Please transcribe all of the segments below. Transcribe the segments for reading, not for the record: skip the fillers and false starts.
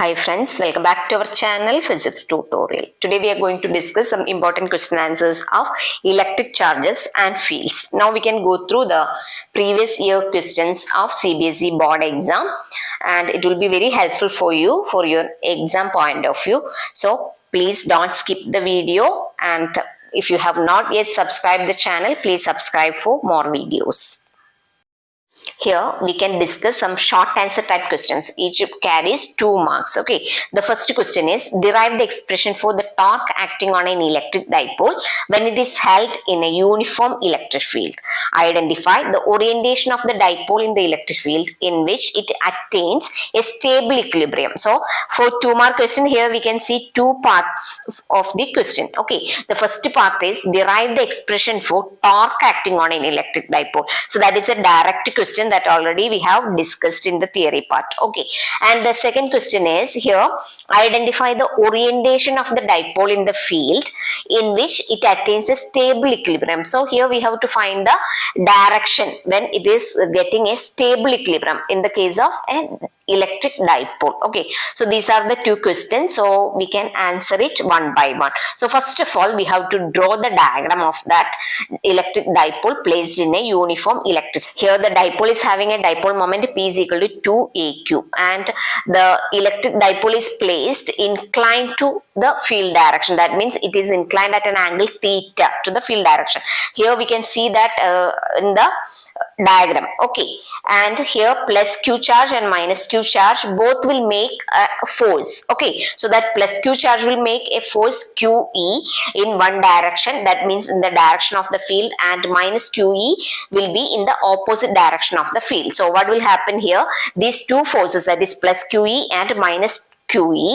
Hi friends, welcome back to our channel Physics Tutorial. Today we are going to discuss some important question answers of electric charges and fields. Now we can go through the previous year questions of Cbse board exam and it will be very helpful for you for your exam point of view. So please don't skip the video, and if you have not yet subscribed the channel, please subscribe for more videos. Here we can discuss some short answer type questions. Each carries 2 marks. Okay. The first question is, derive the expression for the torque acting on an electric dipole when it is held in a uniform electric field. Identify the orientation of the dipole in the electric field in which it attains a stable equilibrium. So for 2 mark question, here we can see 2 parts of the question. Okay. The first part is derive the expression for torque acting on an electric dipole. So that is a direct question that already we have discussed in the theory part. Okay, and the second question is here, identify the orientation of the dipole in the field in which it attains a stable equilibrium. So here we have to find the direction when it is getting a stable equilibrium in the case of an electric dipole. Okay, so these are the 2 questions, so we can answer it one by one. So first of all, we have to draw the diagram of that electric dipole placed in a uniform electric. Here the dipole is having a dipole moment P is equal to 2aq, and the electric dipole is placed inclined to the field direction. That means it is inclined at an angle theta to the field direction. Here we can see that in the diagram. Okay, and here plus q charge and minus q charge both will make a force. Okay, so that plus q charge will make a force QE in one direction, that means in the direction of the field, and minus QE will be in the opposite direction of the field. So what will happen here, these 2 forces, that is plus QE and minus QE,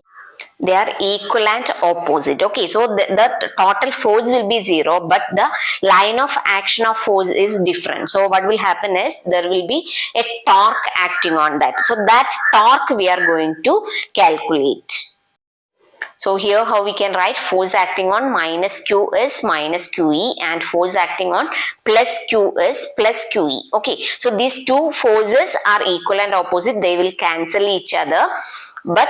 they are equal and opposite. Okay, so the total force will be 0, but the line of action of force is different. So what will happen is there will be a torque acting on that. So that torque we are going to calculate. So here how we can write, force acting on minus q is minus qe and force acting on plus q is plus qe. Okay, so these 2 forces are equal and opposite, they will cancel each other, but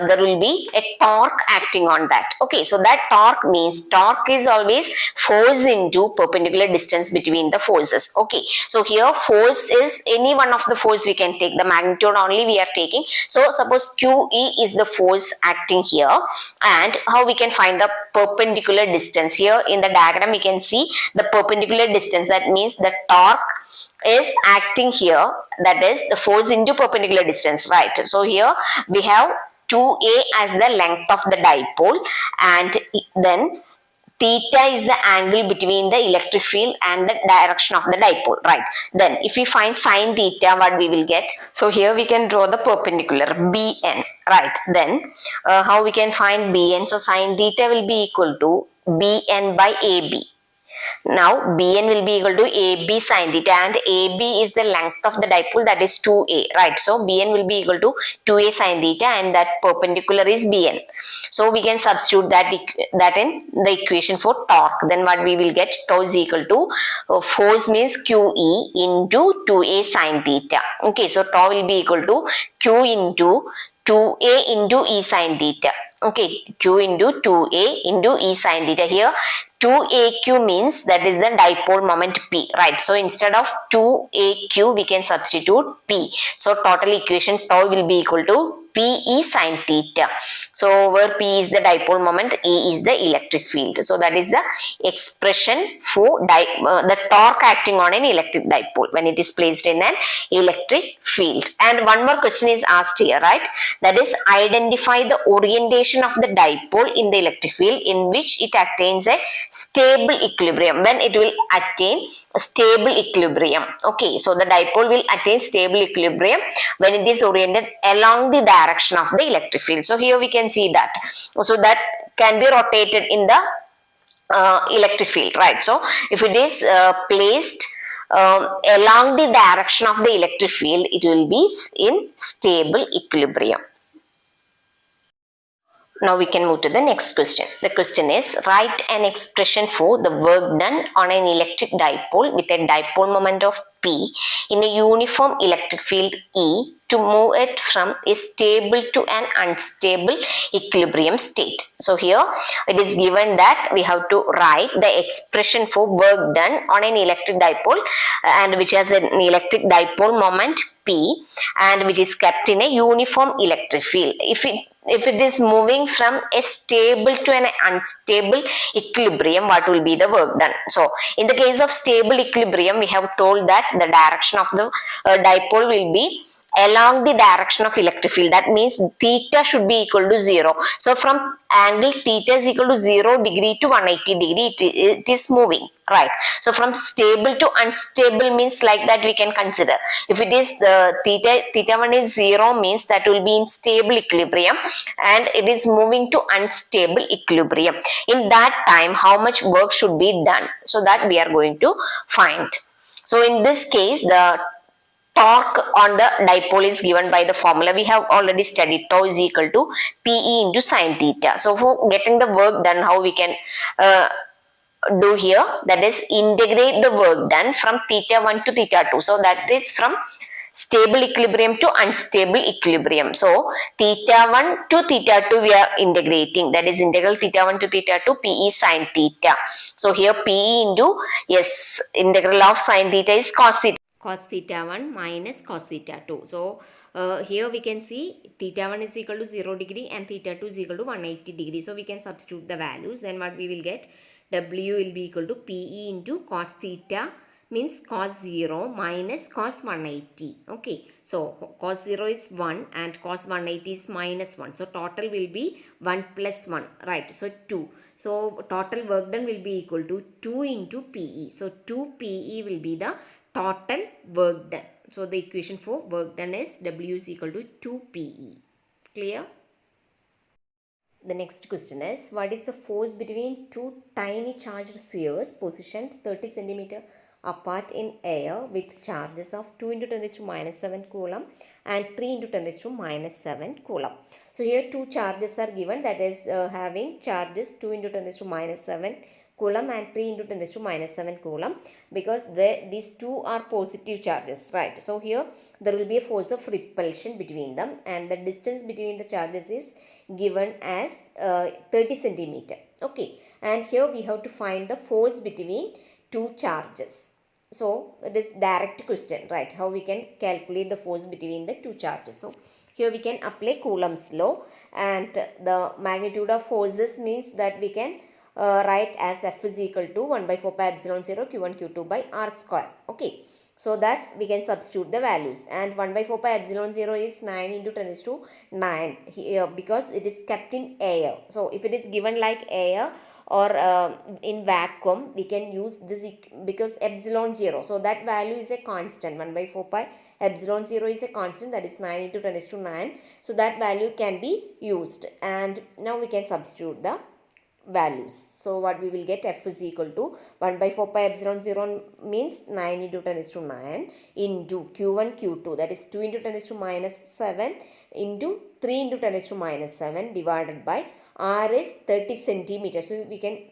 there will be a torque acting on that. Okay, so that torque means torque is always force into perpendicular distance between the forces. Okay, so here force is any one of the force we can take, the magnitude only we are taking. So suppose QE is the force acting here, and how we can find the perpendicular distance. Here in the diagram we can see the perpendicular distance, that means the torque is acting here, that is the force into perpendicular distance, right? So here we have 2a as the length of the dipole, and then theta is the angle between the electric field and the direction of the dipole, right? Then if we find sine theta, what we will get? So here we can draw the perpendicular BN, right? Then how we can find BN? So sine theta will be equal to BN by AB. Now BN will be equal to AB sin theta, and AB is the length of the dipole, that is 2a, right? So BN will be equal to 2a sin theta, and that perpendicular is BN. So we can substitute that in the equation for torque. Then what we will get, tau is equal to force means QE into 2a sin theta. Okay, so tau will be equal to Q into 2a into e sin theta. Okay, Q into 2a into e sin theta. Here 2aq means that is the dipole moment P, right? So instead of 2aq we can substitute P. So total equation tau will be equal to PE sin theta. So where P is the dipole moment, E is the electric field. So that is the expression for the torque acting on an electric dipole when it is placed in an electric field. And one more question is asked here, right? That is, identify the orientation of the dipole in the electric field in which it attains a stable equilibrium, when it will attain a stable equilibrium. Okay, so the dipole will attain stable equilibrium when it is oriented along the direction of the electric field. So here we can see that. So that can be rotated in the electric field, right? So if it is placed along the direction of the electric field, it will be in stable equilibrium. Now we can move to the next question. The question is, write an expression for the work done on an electric dipole with a dipole moment of P in a uniform electric field E to move it from a stable to an unstable equilibrium state. So here it is given that we have to write the expression for work done on an electric dipole and which has an electric dipole moment P and which is kept in a uniform electric field. If it is moving from a stable to an unstable equilibrium, what will be the work done? So in the case of stable equilibrium, we have told that the direction of the dipole will be along the direction of electric field. That means theta should be equal to 0. So from angle theta is equal to 0 degree to 180 degree, it is moving, right? So from stable to unstable means like that we can consider. If it is theta 1 is 0 means that will be in stable equilibrium and it is moving to unstable equilibrium. In that time, how much work should be done? So that we are going to find. So in this case, the torque on the dipole is given by the formula we have already studied. Tau is equal to Pe into sine theta. So for getting the work done, how we can do here, that is integrate the work done from theta 1 to theta 2. So that is from stable equilibrium to unstable equilibrium. So theta 1 to theta 2 we are integrating, that is integral theta 1 to theta 2 Pe sine theta. So here Pe into, yes, integral of sine theta is cos theta. Cos theta 1 minus cos theta 2. So here we can see theta 1 is equal to 0 degree and theta 2 is equal to 180 degree. So we can substitute the values. Then what we will get? W will be equal to Pe into cos theta means cos 0 minus cos 180. Okay. So cos 0 is 1 and cos 180 is minus 1. So total will be 1 plus 1. Right. So 2. So total work done will be equal to 2 into Pe. So 2 Pe will be the total work done. So the equation for work done is W is equal to 2 Pe. Clear? The next question is, what is the force between two tiny charged spheres positioned 30 cm apart in air with charges of 2 into 10 raised to minus 7 coulomb and 3 into 10 raised to minus 7 coulomb. So here two charges are given, that is having charges 2 into 10 raised to minus 7 coulomb and 3 into 10 raised to minus 7 coulomb, because these two are positive charges, right? So here there will be a force of repulsion between them and the distance between the charges is given as 30 centimeter. Okay, and here we have to find the force between two charges. So it is direct question, right? How we can calculate the force between the two charges. So here we can apply Coulomb's law, and the magnitude of forces means that we can write as F is equal to 1 by 4 pi epsilon 0 Q1 Q2 by R square. Okay. So that we can substitute the values, and 1 by 4 pi epsilon 0 is 9 into 10 raised to 9 here because it is kept in air. So if it is given like air or in vacuum, we can use this because epsilon 0. So that value is a constant. 1 by 4 pi epsilon 0 is a constant, that is 9 into 10 raised to 9. So that value can be used, and now we can substitute the values. So what we will get, F is equal to 1 by 4 pi epsilon 0 means 9 into 10 raised to 9 into Q1 Q2, that is 2 into 10 raised to minus 7 into 3 into 10 raised to minus 7 divided by R is 30 centimeters. So we can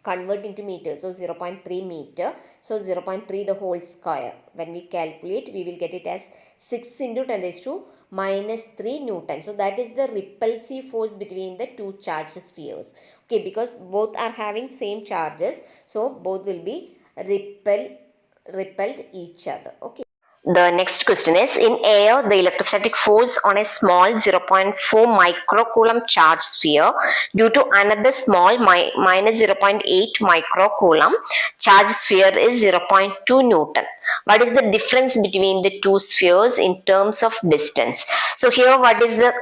convert into meters. So 0.3 meter. So 0.3 the whole square. When we calculate, we will get it as 6 into 10 raised to minus 3 Newton. So that is the repulsive force between the two charged spheres. Okay, because both are having same charges, so both will be repelled each other. Okay. The next question is, in air, the electrostatic force on a small 0.4 microcoulomb charged sphere due to another small minus 0.8 microcoulomb charged sphere is 0.2 Newton. What is the difference between the two spheres in terms of distance? So here what is the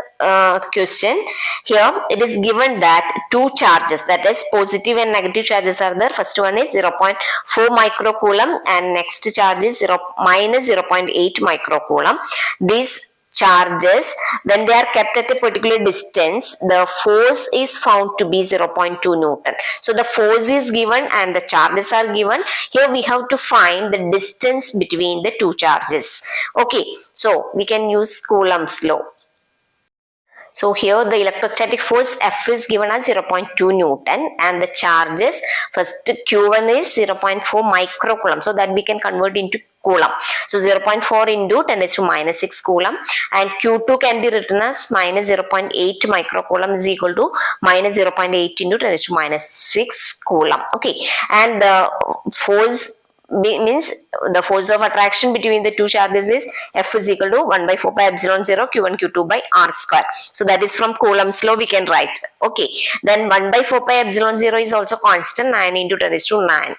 question? Here it is given that two charges, that is positive and negative charges are there. First one is 0.4 microcoulomb and next charge is minus 0.8 microcoulomb. These charges, when they are kept at a particular distance, the force is found to be 0.2 Newton. So the force is given and the charges are given. Here we have to find the distance between the two charges. Okay, so we can use Coulomb's law. So here the electrostatic force F is given as 0.2 Newton and the charges, first Q1 is 0.4 microcoulomb. So that we can convert into coulomb. So 0.4 into 10 raised to minus 6 coulomb, and Q2 can be written as minus 0.8 microcoulomb is equal to minus 0.8 into 10 raised to minus 6 coulomb. Okay, and the force means the force of attraction between the two charges is F is equal to 1 by 4 pi epsilon 0 Q1 Q2 by R square. So that is from Coulomb's law we can write. Okay, then 1 by 4 pi epsilon 0 is also constant, 9 into 10 raised to 9.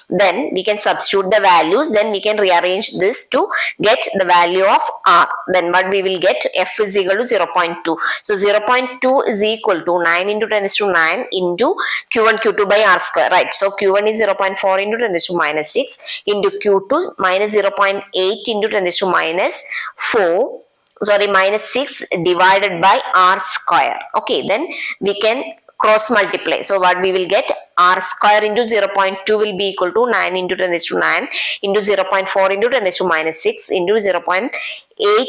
Then we can substitute the values, then we can rearrange this to get the value of R. Then what we will get, F is equal to 0.2. So 0.2 is equal to 9 into 10 raised to 9 into Q1 Q2 by R square, right? So Q1 is 0.4 into 10 raised to minus 6 into Q2 minus 0.8 into 10 raised to minus 4, sorry, minus 6 divided by R square. Okay, then we can cross multiply. So what we will get, R square into 0.2 will be equal to 9 into 10 raised to 9 into 0.4 into 10 raised to minus 6 into 0.8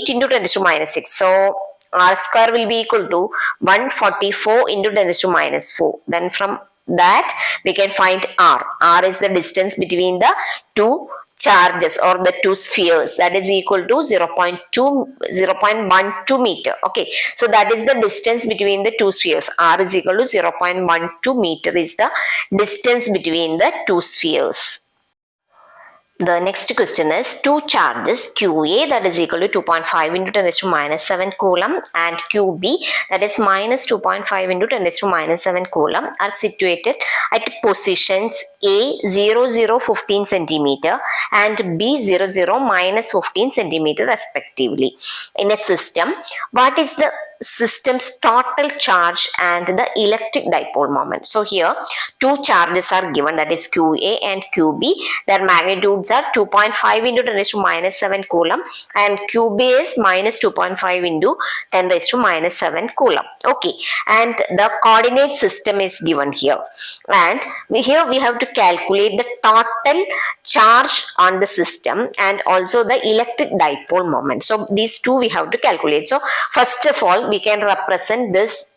into 10 raised to minus 6. So R square will be equal to 144 into 10 raised to minus 4. Then from that we can find R. R is the distance between the two charges or the two spheres, that is equal to 0.12 meter. Okay, so that is the distance between the two spheres. R is equal to 0.12 meter is the distance between the two spheres. The next question is two charges QA that is equal to 2.5 into 10 raised to minus 7 coulomb and QB that is minus 2.5 into 10 raised to minus 7 coulomb are situated at positions A 0, 15 centimeter and B 0, minus 15 centimeter respectively in a system. What is the system's total charge and the electric dipole moment? So here two charges are given, that is QA and QB. Their magnitudes are 2.5 into 10 raised to minus 7 coulomb and QB is minus 2.5 into 10 raised to minus 7 coulomb. Okay, and the coordinate system is given here, and here we have to calculate the total charge on the system and also the electric dipole moment. So these two we have to calculate. So first of all we can represent this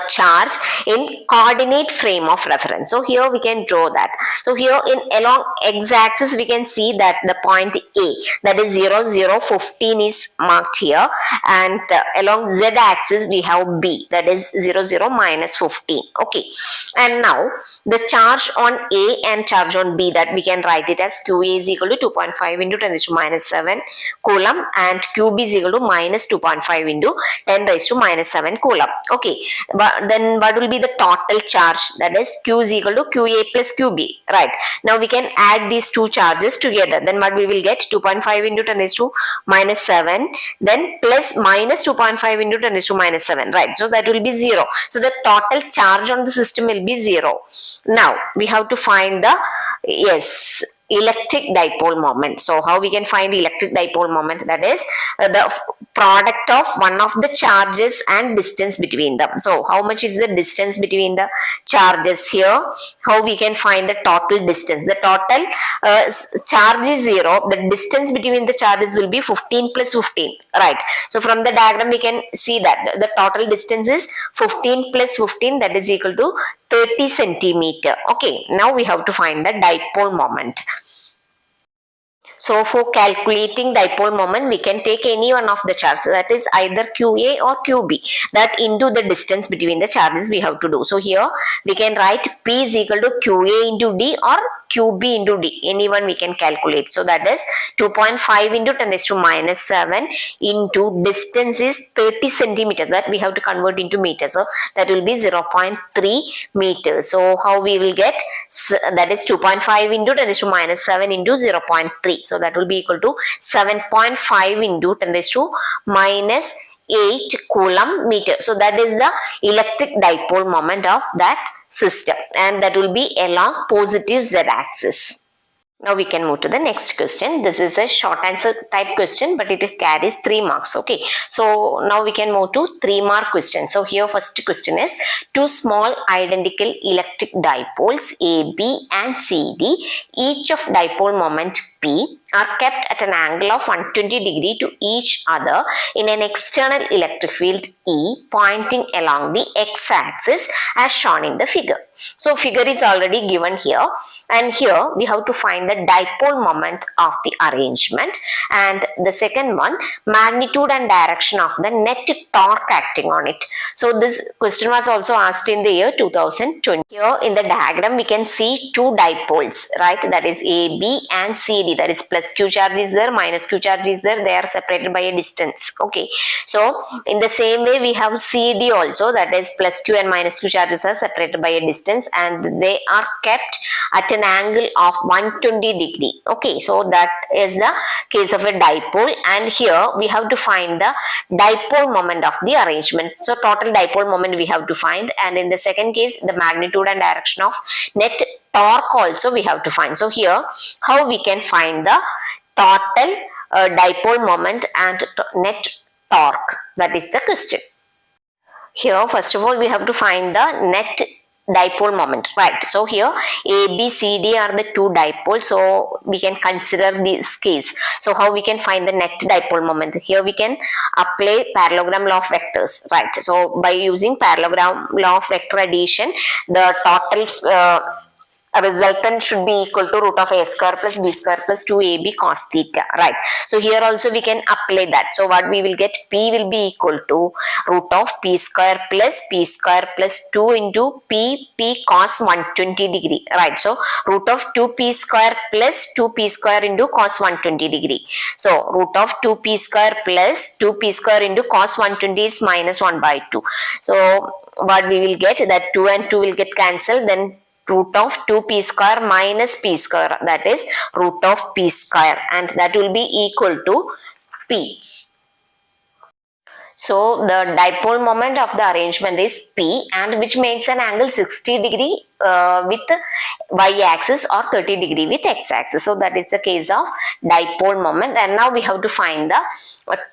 charge in coordinate frame of reference. So here we can draw that. So here in along x-axis we can see that the point A, that is 0, 15 is marked here, and along z-axis we have B, that is 0, minus 15. Okay, and now the charge on A and charge on B, that we can write it as QA is equal to 2.5 into 10 raised to minus 7 coulomb and QB is equal to minus 2.5 into 10 raised to minus 7 coulomb. Okay, but then what will be the total charge, that is Q is equal to QA plus QB, right? Now we can add these two charges together, then what we will get, 2.5 into 10 raised to minus 7 then plus minus 2.5 into 10 raised to minus 7, right? So that will be 0. So the total charge on the system will be 0. Now we have to find the electric dipole moment. So how we can find electric dipole moment, that is the product of one of the charges and distance between them. So how much is the distance between the charges here? How we can find the total distance? The total charge is 0. The distance between the charges will be 15 plus 15, right? So from the diagram we can see that the total distance is 15 plus 15, that is equal to 30 centimeter. Okay, now we have to find the dipole moment. So for calculating dipole moment, we can take any one of the charges, that is either QA or QB, that into the distance between the charges we have to do. So here we can write P is equal to QA into D or QB into D, anyone we can calculate. So that is 2.5 into 10 raised to minus 7 into distance is 30 centimeters, that we have to convert into meters. So that will be 0.3 meters. So how we will get, that is 2.5 into 10 raised to minus 7 into 0.3. So that will be equal to 7.5 into 10 raised to minus 8 coulomb meter. So that is the electric dipole moment of that system, and that will be along positive z-axis. Now we can move to the next question. This is a short answer type question, but it carries 3 marks. Okay, so now we can move to 3-mark question. So here first question is, two small identical electric dipoles A, B and C, D, each of dipole moment P are kept at an angle of 120 degree to each other in an external electric field E pointing along the x-axis as shown in the figure. So figure is already given here, and here we have to find the dipole moment of the arrangement, and the second one, magnitude and direction of the net torque acting on it. So this question was also asked in the year 2020. Here in the diagram we can see two dipoles, right? That is AB and CD. That is plus Q charge is there, minus Q charge is there. They are separated by a distance. Okay. So in the same way we have CD also, that is plus Q and minus Q charges are separated by a distance, and they are kept at an angle of 120 degree. Okay. So that is the case of a dipole, and here we have to find the dipole moment of the arrangement. So total dipole moment we have to find, and in the second case the magnitude and direction of net torque also we have to find. So here how we can find the total dipole moment and net torque, that is the question. Here first of all we have to find the net dipole moment, right? So here A, B, C, D are the two dipoles, so we can consider this case. So how we can find the net dipole moment? Here we can apply parallelogram law of vectors, right? So by using parallelogram law of vector addition, the total resultant should be equal to root of a square plus b square plus 2ab cos theta, right? So here also we can apply that. So what we will get, p will be equal to root of p square plus 2 into p cos 120 degree, right? So root of 2p square plus 2p square into cos 120 degree. So root of 2p square plus 2p square into cos 120 is minus 1 by 2. So what we will get, that 2 and 2 will get cancelled, then root of 2p square minus p square, that is root of p square, and that will be equal to p. So the dipole moment of the arrangement is P, and which makes an angle 60 degree with y-axis or 30 degree with x-axis. So that is the case of dipole moment, and now we have to find the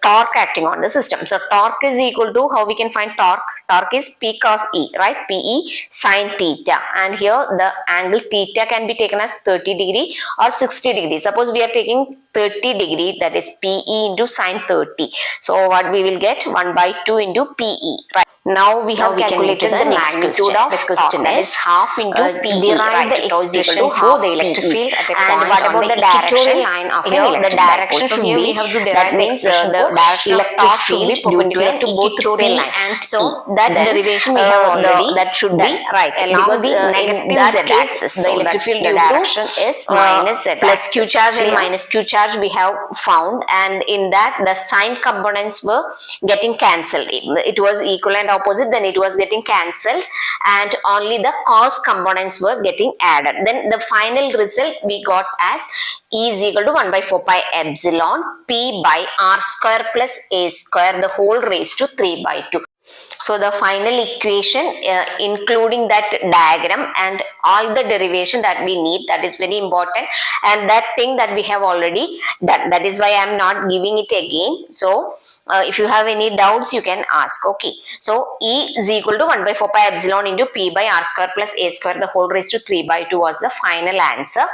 torque acting on the system. So torque is equal to, how we can find torque? Torque is P cos E, right? PE sin theta, and here the angle theta can be taken as 30 degree or 60 degree. Suppose we are taking 30 degree, that is PE into sin 30. So what we will get, 1 by 2 into PE, right? Now we have calculated the magnitude of the question, that is half into PE, derive the expression for the electric field at a point. And what about the direction line of here? The direction should be, we have to derive the direction of torque should be perpendicular to both P and so that derivation we have already, that should be right along the negative z-axis. The electric field direction is minus z plus q charge and minus q charge we have found, and in that the sign components were getting cancelled. It was equal and opposite, then it was getting cancelled, and only the cos components were getting added. Then the final result we got as E is equal to 1 by 4 pi epsilon P by r square plus a square, the whole raised to 3 by 2. So the final equation including that diagram and all the derivation that we need, that is very important, and that thing that we have already done, that is why I am not giving it again. So if you have any doubts you can ask. Okay, so E is equal to 1 by 4 pi epsilon into P by r square plus a square, the whole raised to 3 by 2 was the final answer.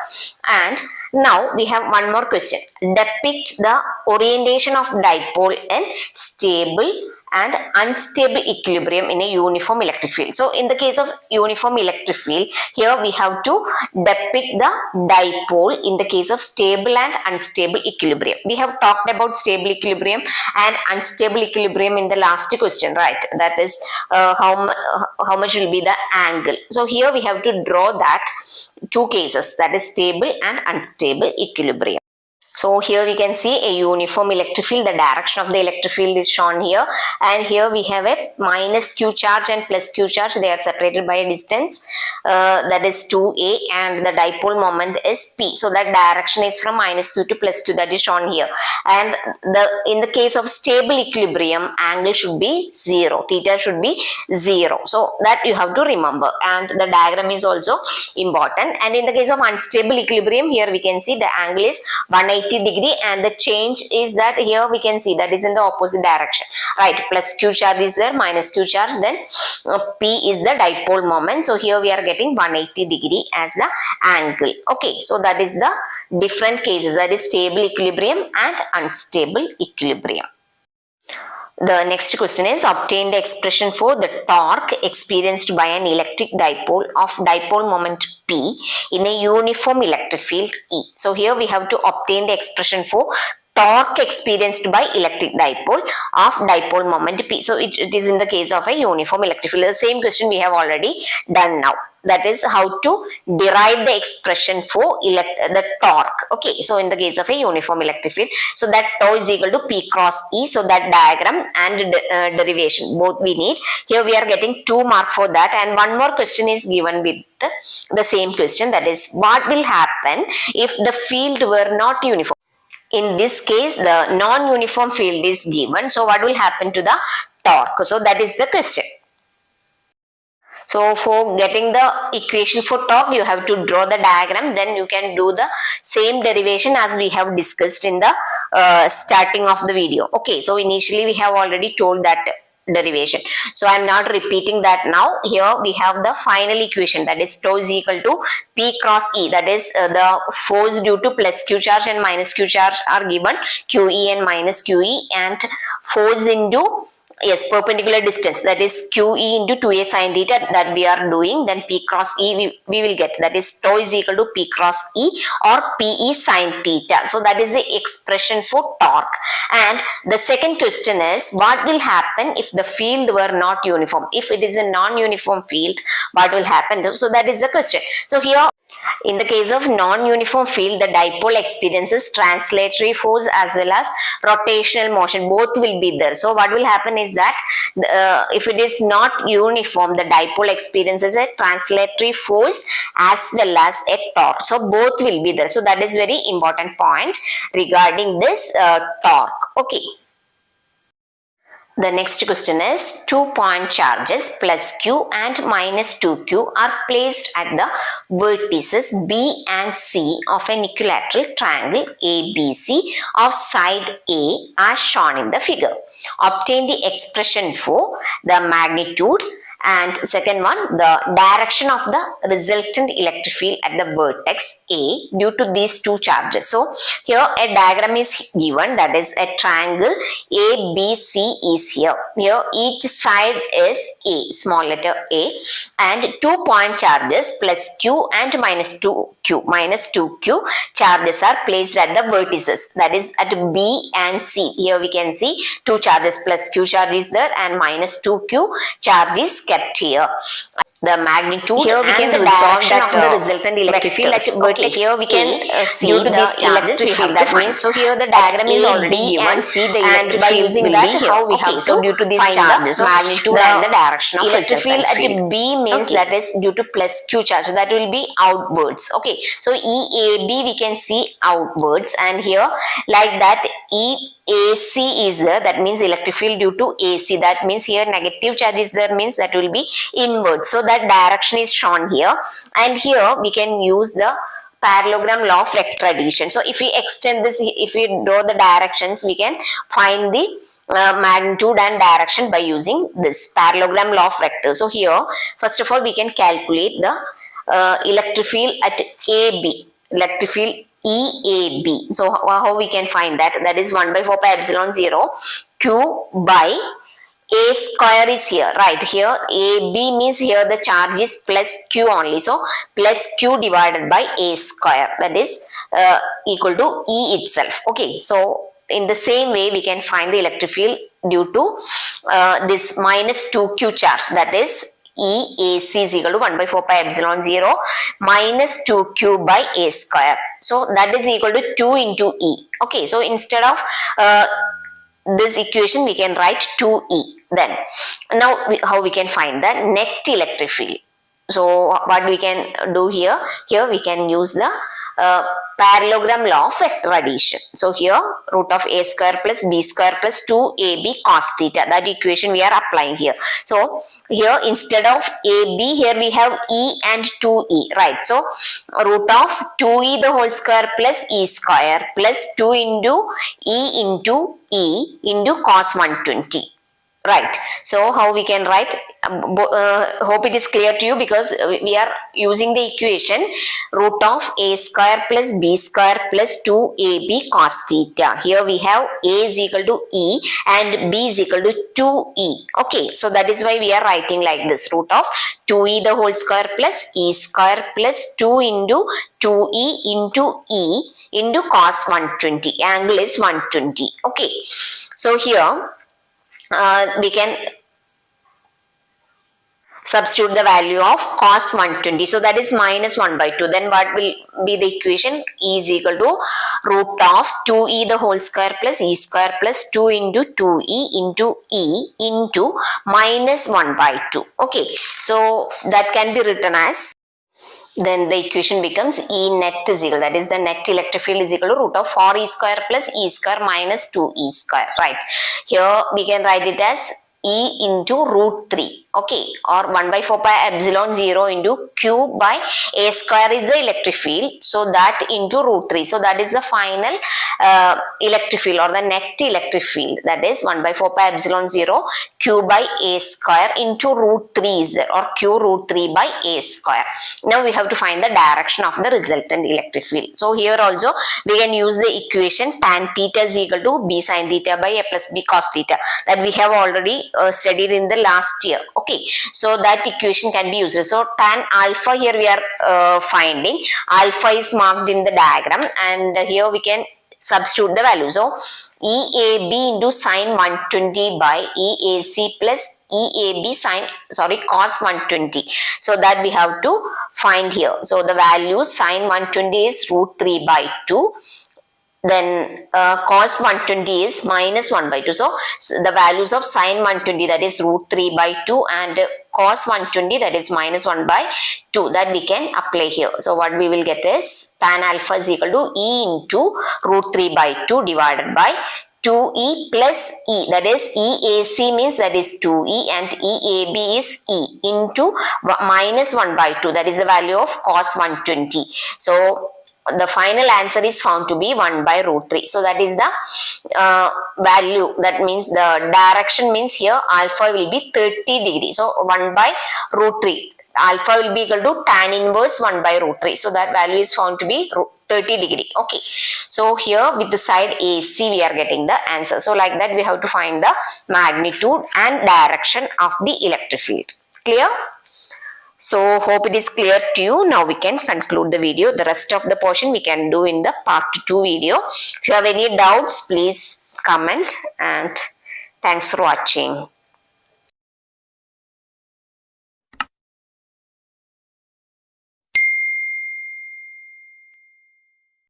And now we have one more question. Depict the orientation of dipole in stable and unstable equilibrium in a uniform electric field. So in the case of uniform electric field, here we have to depict the dipole in the case of stable and unstable equilibrium. We have talked about stable equilibrium and unstable equilibrium in the last question, right? That is how much will be the angle. So here we have to draw that two cases, that is stable and unstable equilibrium. So here we can see a uniform electric field. The direction of the electric field is shown here, and here we have a minus q charge and plus q charge. They are separated by a distance that is 2a, and the dipole moment is p. So that direction is from minus q to plus q, that is shown here. And in the case of stable equilibrium, angle should be 0, theta should be 0. So that you have to remember, and the diagram is also important. And in the case of unstable equilibrium, here we can see the angle is 180 degree, and the change is that here we can see that is in the opposite direction, right? Plus q charge is there, minus q charge, then p is the dipole moment. So here we are getting 180 degree as the angle. Okay, so that is the different cases, that is stable equilibrium and unstable equilibrium. The next question is obtain the expression for the torque experienced by an electric dipole of dipole moment P in a uniform electric field E. So here we have to obtain the expression for torque experienced by electric dipole of dipole moment P. So it is in the case of a uniform electric field. The same question we have already done now. That is how to derive the expression for the torque. Okay, so in the case of a uniform electric field, so that tau is equal to P cross E. So that diagram and derivation both we need. Here we are getting 2 marks for that, and one more question is given with the same question, that is what will happen if the field were not uniform. In this case, the non-uniform field is given. So what will happen to the torque? So that is the question. So for getting the equation for torque, you have to draw the diagram. Then you can do the same derivation as we have discussed in the starting of the video. Okay, so initially we have already told that derivation. So I am not repeating that now. Here we have the final equation, that is tau is equal to P cross E. That is the force due to plus Q charge and minus Q charge are given, QE and minus QE, and force into perpendicular distance, that is QE into 2a sin theta that we are doing. Then P cross E we will get, that is tau is equal to P cross E or PE sin theta. So that is the expression for torque. And the second question is what will happen if the field were not uniform? If it is a non-uniform field, what will happen? So that is the question. So here in the case of non-uniform field, the dipole experiences translatory force as well as rotational motion. Both will be there. So what will happen is that if it is not uniform, the dipole experiences a translatory force as well as a torque. So both will be there. So that is very important point regarding this torque. Okay. The next question is 2 point charges plus Q and minus 2Q are placed at the vertices B and C of an equilateral triangle ABC of side A as shown in the figure. Obtain the expression for the magnitude and second one, the direction of the resultant electric field at the vertex A due to these two charges. So here a diagram is given, that is a triangle ABC is here. Here each side is A, small letter A, and 2 point charges plus Q and minus 2Q charges are placed at the vertices, that is at B and C. Here we can see 2 charges plus Q charge is there and minus 2Q charge is kept here. The magnitude here we can resolve that the resultant electric field at vertex. Here we can see due to these charges we have that means. So here the diagram is already given, and see the electric by using that how we have to due to these charges magnitude and the direction of electric field at B means that is due to plus Q charge, that will be outwards. Okay, so EAB we can see outwards, and here like that AC is there, that means electric field due to AC, that means here negative charge is there, means that will be inward. So that direction is shown here, and here we can use the parallelogram law of vector addition. So if we extend this, if we draw the directions, we can find the magnitude and direction by using this parallelogram law of vector. So here first of all we can calculate the electric field at AB, electric field EAB. So how we can find that? That is 1 by 4 pi epsilon 0 Q by A square is here, right? Here AB means here the charge is plus Q only. So plus Q divided by A square, that is equal to E itself. Okay, so in the same way we can find the electric field due to this minus 2Q charge, that is EAC is equal to 1 by 4 pi epsilon 0 minus 2Q by A square. So that is equal to 2 into E. Okay, so instead of this equation we can write 2E. Then now how we can find the net electric field? So what we can do here? Here we can use the parallelogram law of vector addition. So here root of A square plus B square plus 2AB cos theta, that equation we are applying here. So here instead of AB, here we have E and 2E, right? So root of 2E the whole square plus E square plus 2 into E into cos 120. Right. So how we can write? Hope it is clear to you, because we are using the equation root of a square plus b square plus 2ab cos theta. Here we have a is equal to e and b is equal to 2e. Okay. So that is why we are writing like this: root of 2e the whole square plus e square plus 2 into 2e into e into cos 120. Angle is 120. Okay. So here we can substitute the value of cos 120. So that is minus 1 by 2. Then what will be the equation? E is equal to root of 2e the whole square plus e square plus 2 into 2e into e into minus 1 by 2. Okay. So that can be written as, then the equation becomes E net is equal, that is the net electric field is equal to root of 4e square plus e square minus 2e square. Right. Here we can write it as E into root 3. Okay, or 1 by 4 pi epsilon 0 into q by a square is the electric field. So that into root 3. So that is the final electric field or the net electric field. That is 1 by 4 pi epsilon 0 q by a square into root 3 is there, or q root 3 by a square. Now we have to find the direction of the resultant electric field. So here also we can use the equation tan theta is equal to b sin theta by a plus b cos theta, that we have already studied in the last year. Okay, so that equation can be used. So tan alpha here we are finding. Alpha is marked in the diagram, and here we can substitute the value. So EAB into sine 120 by EAC plus EAB cos 120. So that we have to find here. So the value sine 120 is root 3 by 2. Then cos 120 is minus 1 by 2. So the values of sine 120, that is root 3 by 2, and cos 120, that is minus 1 by 2, that we can apply here. So what we will get is tan alpha is equal to E into root 3 by 2 divided by 2e plus e, that is EAC means that is 2e and EAB is e into minus 1 by 2, that is the value of cos 120. So the final answer is found to be 1 by root 3. So that is the value. That means the direction means here alpha will be 30 degrees. So 1 by root 3. Alpha will be equal to tan inverse 1 by root 3. So that value is found to be 30 degree. Okay. So here with the side AC we are getting the answer. So like that we have to find the magnitude and direction of the electric field. Clear? So hope it is clear to you. Now we can conclude the video. The rest of the portion we can do in the part 2 video. If you have any doubts, please comment, and thanks for watching.